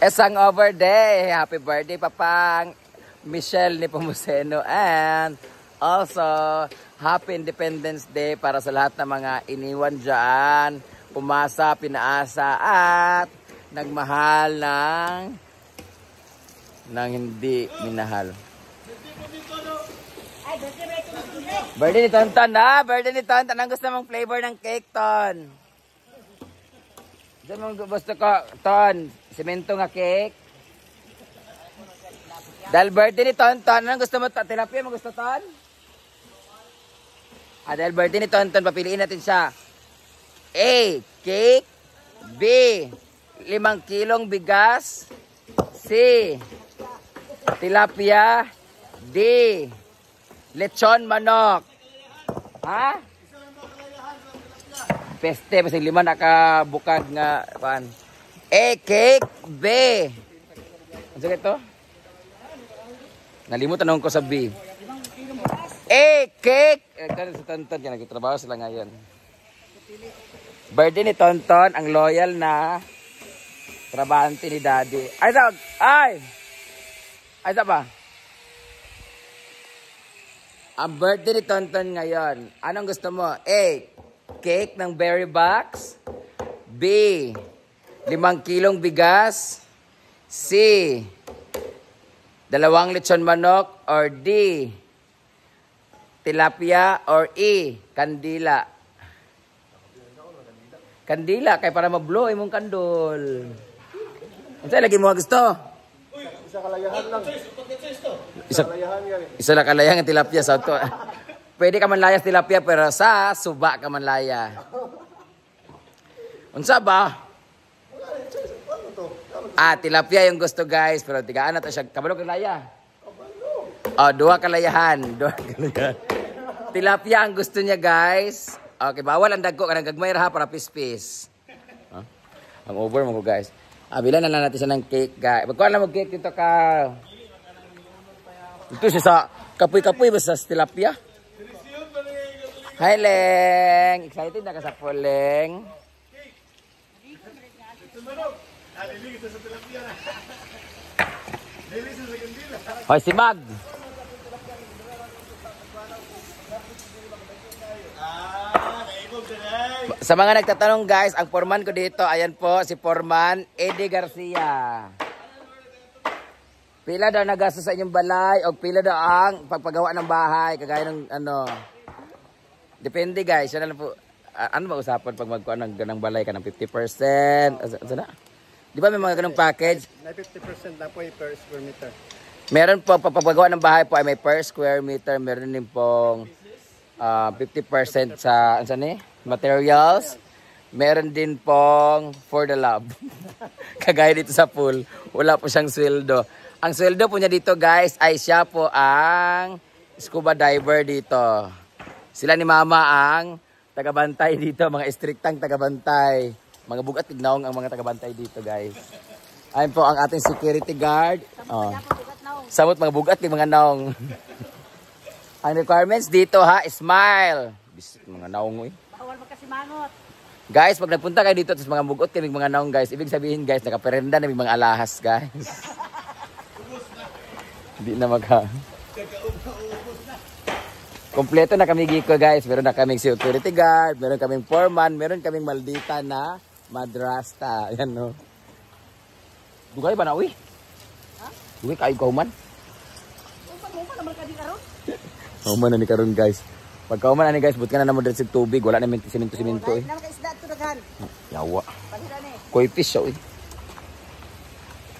Isang over day. Happy birthday, Papang Michelle Nepomuceno. And also, Happy Independence Day para sa lahat ng mga iniwan dyan. Pumasa, pinaasa, at nagmahal ng hindi minahal. Birthday ni Tonton, ha? Birthday ni Tonton. Anong gusto mong flavor ng cake, Ton? Diyan mong gusto ko, Ton? Semento nga cake? Dahil birthday ni Tonton, anong gusto mo? Tilapia mo gusto, Ton? Dahil birthday ni Tonton, papiliin natin siya. A. Cake. B. 5 kilong bigas. C. Tilapia. D. Lechon manok. Ha? Peste, pasig 5 nakabukag nga. Pan. A. Cake. B. Ano sa ito? Nalimutan ko sa B. A. Cake. Ito sa Tonton. Nagtrabaho sila ngayon. Birthday ni Tonton, ang loyal na trabahante ni Daddy. Ay, ito! Ay! Ay, ito ba? Ang birthday ni Tonton ngayon. Anong gusto mo? A. Cake ng berry box. B. 5 kilong bigas. C. 2 lechon manok. Or D. Tilapia. Or E. Kandila. Kandila, kay para mablow imong kandol. Ano lagi mo gusto? Isa kalayahan lang. Isa na kalayahan ng tilapia sa to. Pwede ka man layas tilapia pero sa suba ka man laya. Unsa ba? Tilapia yung gusto guys, pero tigaan na to siya. Kabalo ka laya? Dua kalayahan. Tilapia ang gusto niya guys. Okay, bawal ang dagko. Kanang gagmay ra para pispis. Ang over mo ko guys. Bilan na lang natin siya ng cake guys. Magkuhan lang mag-cake dito ka. Ito siya sa kapoy-kapoy ba sa tilapia? Hi Leng! Excited na ka sa Leng? Hoy si Mag! Sa mga nagtatanong guys, ang foreman ko dito, ayan po, si Foreman Eddie Garcia. Pila daw nagastos sa inyong balay o pila daw ang pagpagawa ng bahay, kagaya ng ano. Depende guys, yan lang po. Ano ba usapan pag magkuha ng balay ka ng 50%? Ano na? Di ba may mga ganong package? May 50% na po per square meter. Meron po, pagpagawa ng bahay po ay may per square meter. Meron din pong 50% sa, ano ni? Materials. Meron din pong for the love. Kagaya dito sa pool, wala po siyang sweldo. Ang sweldo po niya dito guys ay siya po ang scuba diver dito. Sila ni Mama ang tagabantay dito, mga istriktang tagabantay. Mga bugat tignaong ang mga tagabantay dito guys. Ayun po ang ating security guard. Samot mga bugat ng mga naong. Ang requirements dito ha, smile. Bisit mga naong eh. Bawal magkasimangot. Guys, pag nagpunta kayo dito, tapos mga bugot kaming mga naong guys, ibig sabihin guys, nakaperenda na mga alahas guys. Hindi na kompleto na kami giko guys. Meron na kaming security guard, meron kaming foreman, meron kaming maldita na madrasta. Ayan no. Dugay ba na uwi? Ha? Dugay kayo kauman? Kauman naman ka di karon? Kauman na ni karon guys. Pag kauman na ni guys, but ka na naman dito sa tubig. Wala naman simento-simento eh. Nakaisda ito daghan. Yawa. Panira ni. Koi fish siya eh.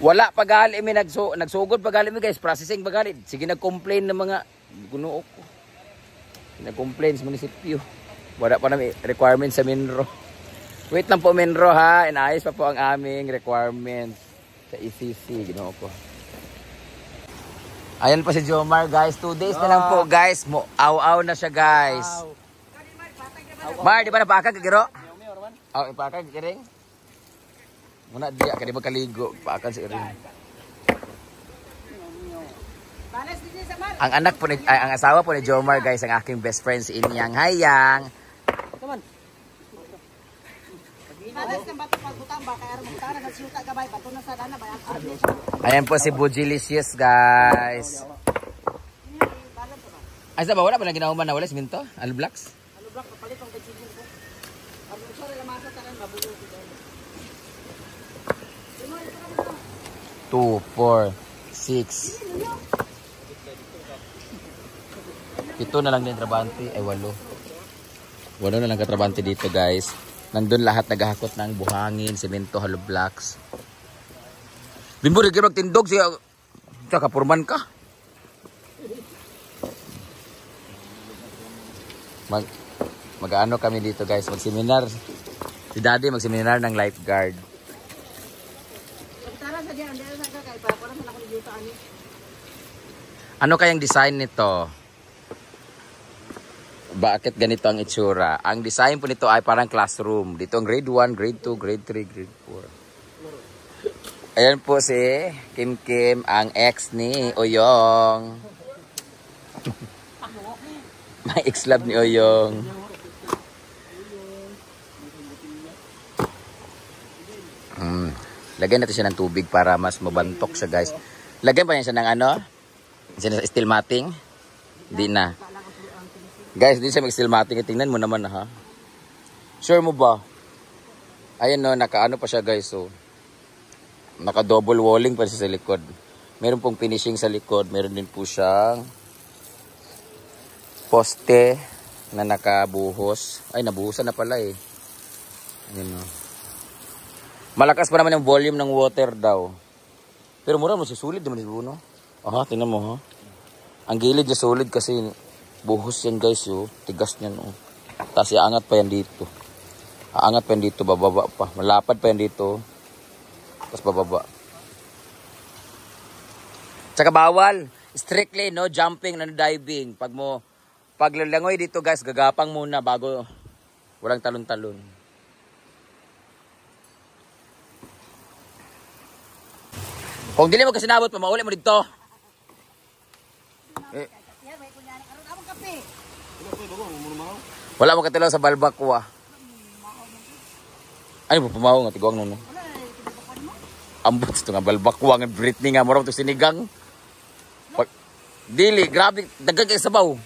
Wala pagali mi nagsugod pagali mi guys, processing pagali. Sige nag-complain ng mga gunoo ko. Nag-complain sa munisipyo. Wala pa namin requirements sa Minro. Wait lang po Minro ha, inaayos pa po ang aming requirements sa ECC, ginoo ko. Ayan pa si Jomar guys, 2 days na lang po guys. Aw-aw na siya guys. Mar, di ba napakag kagiro? Ipakag kiring? Muna diya, kadi magkaligo. Pakan si Iring. Ang anak po ni, ang asawa po ni Jomar guys, ang aking best friend si Inyang Hayang. Malas ng bato pagbutam. Ang baka aron mo tara sa siyuta gabay bato na sa dana bayan. Ayan po si Bujilicious, guys. Ay, sa ba? Wala ba lang ginawa na wala siminto? Alo blocks? Ano block papalit ang kajigin ko. Ang sorry la masa tanan babulo ko. 2, 4, 6. 7 na lang din trabante. Ay, 8. 8 na lang katrabante dito, guys. Nandun lahat naghahakot ng buhangin, semento, hollow blocks. Bimbo, rin kayo magtindog siya. Tsaka, purman ka. Mag-ano kami dito, guys. Mag-seminar. Si Daddy mag-seminar ng lifeguard. Tara sa diyan, diyan sa kay para sa ako dito ani. Ano kayang design nito? Bakit ganito ang itsura? Ang design po nito ay parang classroom. Dito ang grade 1, grade 2, grade 3, grade 4. Ayan po si Kim Kim, ang ex ni Oyong. May ex-love ni Oyong. Lagyan natin siya ng tubig para mas mabantok siya, guys. Lagyan pa niya siya ng ano? Siya steel matting? Hindi na. Guys, di siya mag-steel matting. Tingnan mo naman, ha? Sure mo ba? Ayan, no, naka-ano pa siya, guys. So, naka-double walling pa siya sa likod. Meron pong finishing sa likod. Meron din po siyang poste na nakabuhos. Ay, nabuhusan na pala, eh. Ayan, no. Malakas pa naman yung volume ng water daw. Pero mura mo, sulit naman si Bruno. Aha, tingnan mo, ha? Ang gilid niya solid kasi buhos yan, guys, yo. Tigas niyan, oh. Tapos iangat pa yan dito. Aangat pa yan dito, bababa pa. Malapad pa yan dito. Tapos bababa. Tsaka bawal. Strictly, no jumping, no diving. Pag lalangoy dito, guys, gagapang muna bago walang talon-talon. Kung dili mo kasi nabot, pamauli mo dito. Wala mo katilaw sa balbakwa. Ano po pumaw nga tiguang nuno? Ambot ito nga balbakwa nga Britney nga murang ito sinigang. Dili, grabe, dagang kayo sabaw.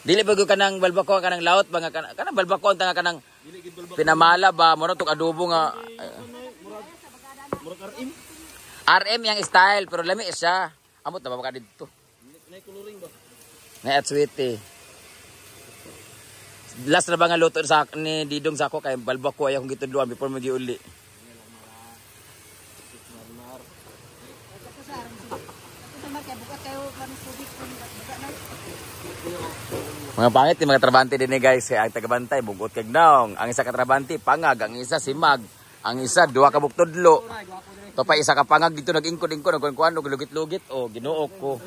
Dili bago ka ng balbakwa ka ng laot ba nga ka ng balbakwa ka ng pinamala ba murang ito adobo nga. RM yang style pero lami siya. Amot na ba ka dito? Nay coloring ba? Nay at sweetie. Last na ba nga luto sa ni Didong sa ako kay balbako ay akong gitudluan before magiuli. Mga pangit ni mga trabante din eh guys, ang tagabantay bugot kag naong. Ang isa ka trabante pangag, ang isa si Mag, ang isa duha ka buktudlo. To pa isa ka pangag dito nag-ingkod-ingkod nagkuan lugit-lugit o ginuok ko.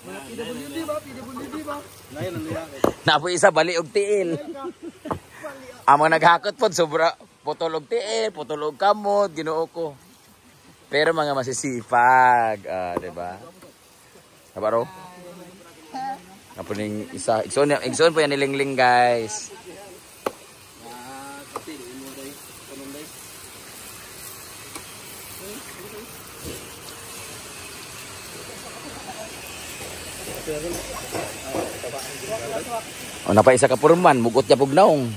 PWD ba? Napo isa bali og tiil. Ang mga naghakot pod sobra putol og tiil, putol og kamot, ginuok ko. Pero mga masisipag, di ba? Kabaro? Apo ning isa, igsoon po yan nilingling guys. O napa isa ka purman, mugot niya pugnaong.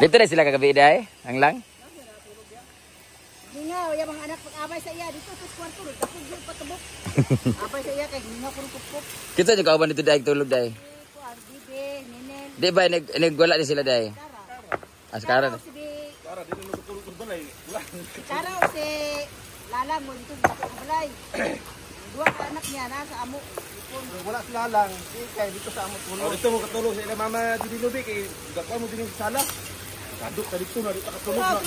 Dito na sila kagabi day, ang lang. Nga, yung mga anak pag-abay sa iya dito sa kwarto, tapos patubok. Abay sa iya kay nga puro pupok. Kita niyo kauban dito day tulog day. Di ba wala ni sila day? Askara. Para dito natutulog ng balay. Kara o si Lala mo dito sa balay. Dua ka anak niya na sa amo. Wala sila lang. Kaya dito sa amot tulog. Dito mo katulog sa ila mama Judilubi kay gakwa mo din sa sala. Kaduk ka dito na dito katulog na.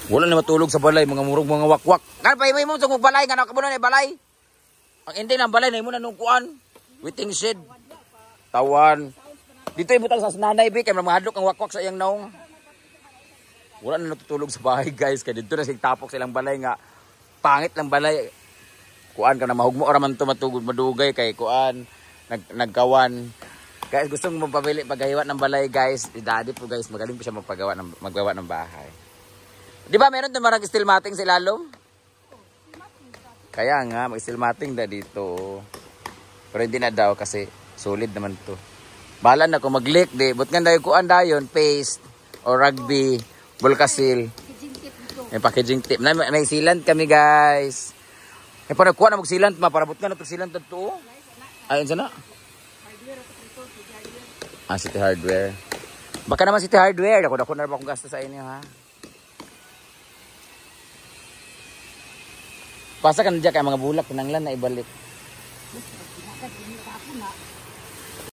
Wala na matulog sa balay, mga murog mga wakwak. Kan pa imay mo sa balay nga nakabunan ni balay. Ang hindi ng balay na imo na nung kuan. Waiting shed. Tawan. Dito ibutang sa nanay bi kay mahadlok ang wakwak sa iyang naong. Wala na natutulog sa bahay guys kay dito na sigtapok silang balay nga pangit lang balay. Kuan ka na mahugmo ra man to matugod madugay kay kuan nagkawan Guys, gusto mo pabili paggawa ng balay, guys. Si Daddy po, guys, magaling po siya maggawa ng bahay. Di ba meron din marang steel matting sa ilalom? Kaya nga, mag-steel matting na dito. Pero hindi na daw kasi solid naman to. Bahala na kung mag-leak, di. But nga daw kuan dayon, paste, or rugby, bulkasil. May packaging tip. May sealant kami, guys. Eh, pa nagkuha na mag-sealant, parabot nga na ito-sealant na ito. Ayun sana. City Hardware. Baka naman City Hardware. Ako na ba akong gasto sa inyo, ha? Pasa ka na dyan kaya mga bulak. Pinanglan na ibalik.